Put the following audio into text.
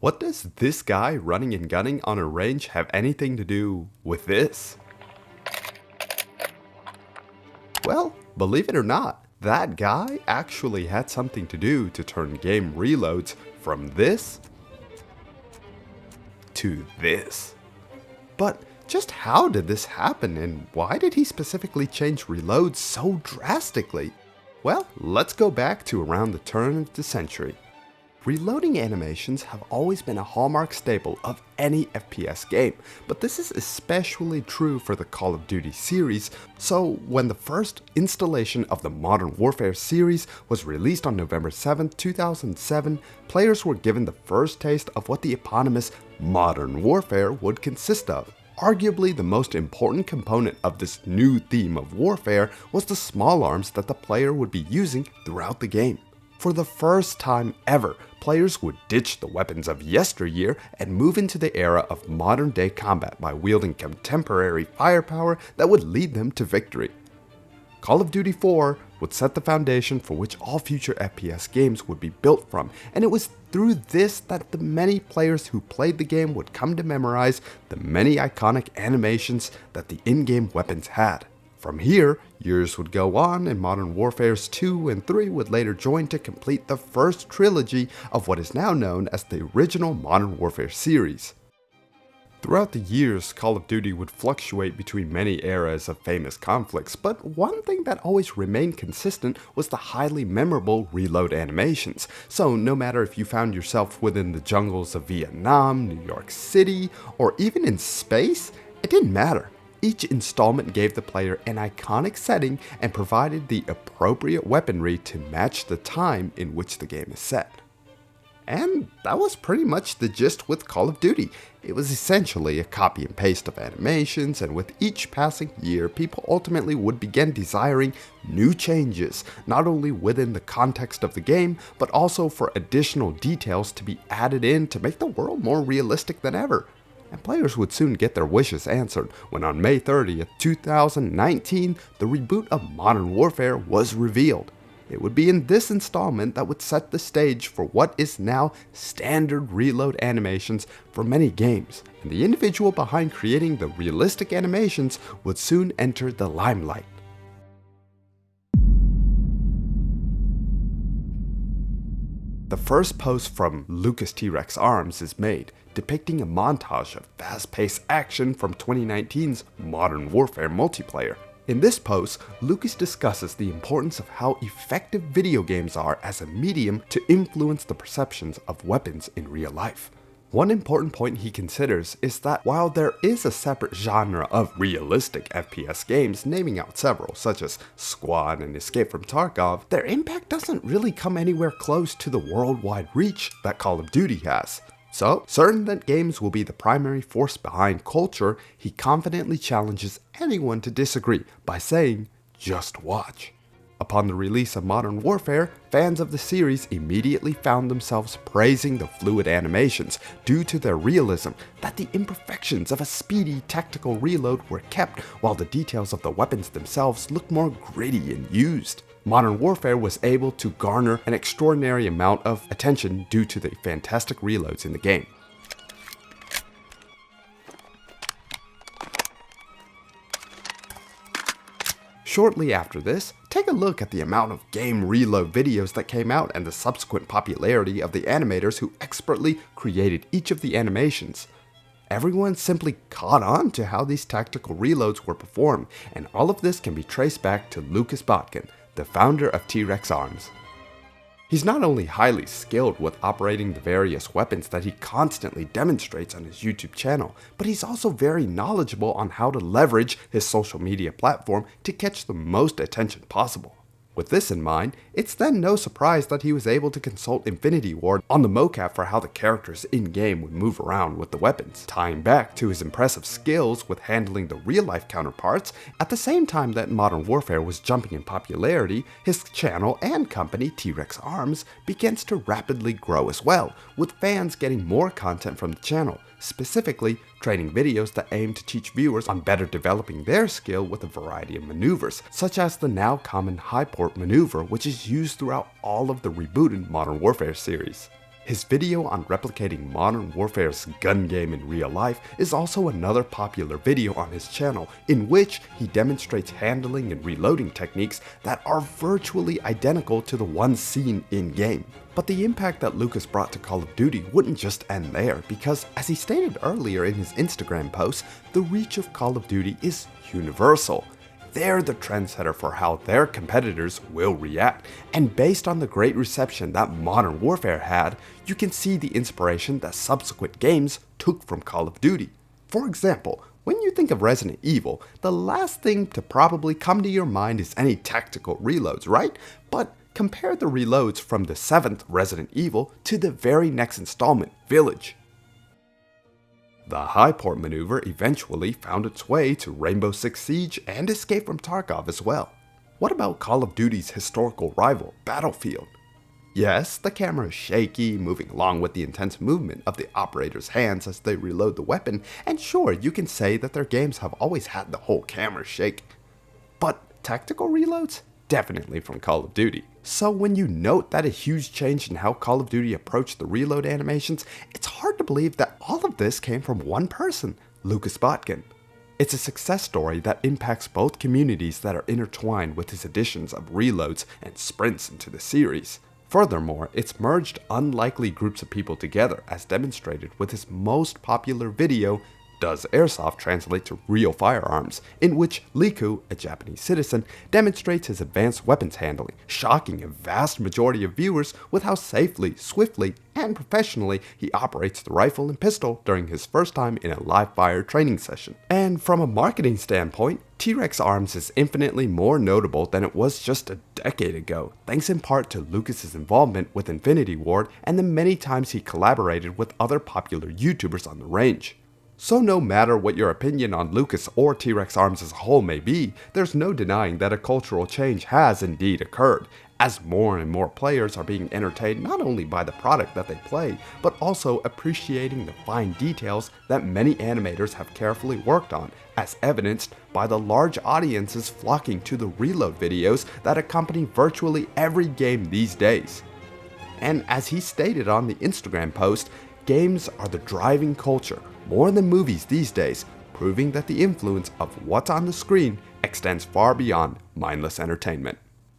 What does this guy running and gunning on a range have anything to do with this? Well, believe it or not, that guy actually had something to do to turn game reloads from this to this. But just how did this happen, and why did he specifically change reloads so drastically? Well, let's go back to around the turn of the century. Reloading animations have always been a hallmark staple of any FPS game, but this is especially true for the Call of Duty series, so when the first installation of the Modern Warfare series was released on November 7, 2007, players were given the first taste of what the eponymous Modern Warfare would consist of. Arguably the most important component of this new theme of warfare was the small arms that the player would be using throughout the game. For the first time ever, players would ditch the weapons of yesteryear and move into the era of modern-day combat by wielding contemporary firepower that would lead them to victory. Call of Duty 4 would set the foundation for which all future FPS games would be built from, and it was through this that the many players who played the game would come to memorize the many iconic animations that the in-game weapons had. From here, years would go on, and Modern Warfare's 2 and 3 would later join to complete the first trilogy of what is now known as the original Modern Warfare series. Throughout the years, Call of Duty would fluctuate between many eras of famous conflicts, but one thing that always remained consistent was the highly memorable reload animations. So no matter if you found yourself within the jungles of Vietnam, New York City, or even in space, it didn't matter. Each installment gave the player an iconic setting and provided the appropriate weaponry to match the time in which the game is set. And that was pretty much the gist with Call of Duty. It was essentially a copy and paste of animations, and with each passing year, people ultimately would begin desiring new changes, not only within the context of the game, but also for additional details to be added in to make the world more realistic than ever. And players would soon get their wishes answered when on May 30th, 2019, the reboot of Modern Warfare was revealed. It would be in this installment that would set the stage for what is now standard reload animations for many games, and the individual behind creating the realistic animations would soon enter the limelight. The first post from Lucas T.REX Arms is made, depicting a montage of fast-paced action from 2019's Modern Warfare multiplayer. In this post, Lucas discusses the importance of how effective video games are as a medium to influence the perceptions of weapons in real life. One important point he considers is that while there is a separate genre of realistic FPS games, naming out several, such as Squad and Escape from Tarkov, their impact doesn't really come anywhere close to the worldwide reach that Call of Duty has. So, certain that games will be the primary force behind culture, he confidently challenges anyone to disagree by saying, "Just watch." Upon the release of Modern Warfare, fans of the series immediately found themselves praising the fluid animations due to their realism, that the imperfections of a speedy tactical reload were kept while the details of the weapons themselves looked more gritty and used. Modern Warfare was able to garner an extraordinary amount of attention due to the fantastic reloads in the game. Shortly after this, take a look at the amount of game reload videos that came out and the subsequent popularity of the animators who expertly created each of the animations. Everyone simply caught on to how these tactical reloads were performed, and all of this can be traced back to Lucas Botkin, the founder of T.REX Arms. He's not only highly skilled with operating the various weapons that he constantly demonstrates on his YouTube channel, but he's also very knowledgeable on how to leverage his social media platform to catch the most attention possible. With this in mind, it's then no surprise that he was able to consult Infinity Ward on the mocap for how the characters in-game would move around with the weapons, tying back to his impressive skills with handling the real-life counterparts. At the same time that Modern Warfare was jumping in popularity, his channel and company, T.REX Arms, begins to rapidly grow as well, with fans getting more content from the channel, specifically training videos that aim to teach viewers on better developing their skill with a variety of maneuvers, such as the now common high port maneuver, which is used throughout all of the rebooted Modern Warfare series. His video on replicating Modern Warfare's gun game in real life is also another popular video on his channel, in which he demonstrates handling and reloading techniques that are virtually identical to the ones seen in-game. But the impact that Lucas brought to Call of Duty wouldn't just end there, because as he stated earlier in his Instagram post, the reach of Call of Duty is universal. They're the trendsetter for how their competitors will react, and based on the great reception that Modern Warfare had, you can see the inspiration that subsequent games took from Call of Duty. For example, when you think of Resident Evil, the last thing to probably come to your mind is any tactical reloads, right? But compare the reloads from the 7th Resident Evil to the very next installment, Village. The high port maneuver eventually found its way to Rainbow Six Siege and Escape from Tarkov as well. What about Call of Duty's historical rival, Battlefield? Yes, the camera is shaky, moving along with the intense movement of the operator's hands as they reload the weapon, and sure, you can say that their games have always had the whole camera shake. But tactical reloads? Definitely from Call of Duty. So when you note that a huge change in how Call of Duty approached the reload animations, it's hard to believe that all of this came from one person, Lucas Botkin. It's a success story that impacts both communities that are intertwined with his additions of reloads and sprints into the series. Furthermore, it's merged unlikely groups of people together, as demonstrated with his most popular video, Does Airsoft Translate to Real Firearms?, in which Liku, a Japanese citizen, demonstrates his advanced weapons handling, shocking a vast majority of viewers with how safely, swiftly, and professionally he operates the rifle and pistol during his first time in a live-fire training session. And from a marketing standpoint, T.REX Arms is infinitely more notable than it was just a decade ago, thanks in part to Lucas's involvement with Infinity Ward and the many times he collaborated with other popular YouTubers on the range. So no matter what your opinion on Lucas or T.REX Arms as a whole may be, there's no denying that a cultural change has indeed occurred, as more and more players are being entertained not only by the product that they play, but also appreciating the fine details that many animators have carefully worked on, as evidenced by the large audiences flocking to the reload videos that accompany virtually every game these days. And as he stated on the Instagram post, games are the driving culture, more than movies these days, proving that the influence of what's on the screen extends far beyond mindless entertainment.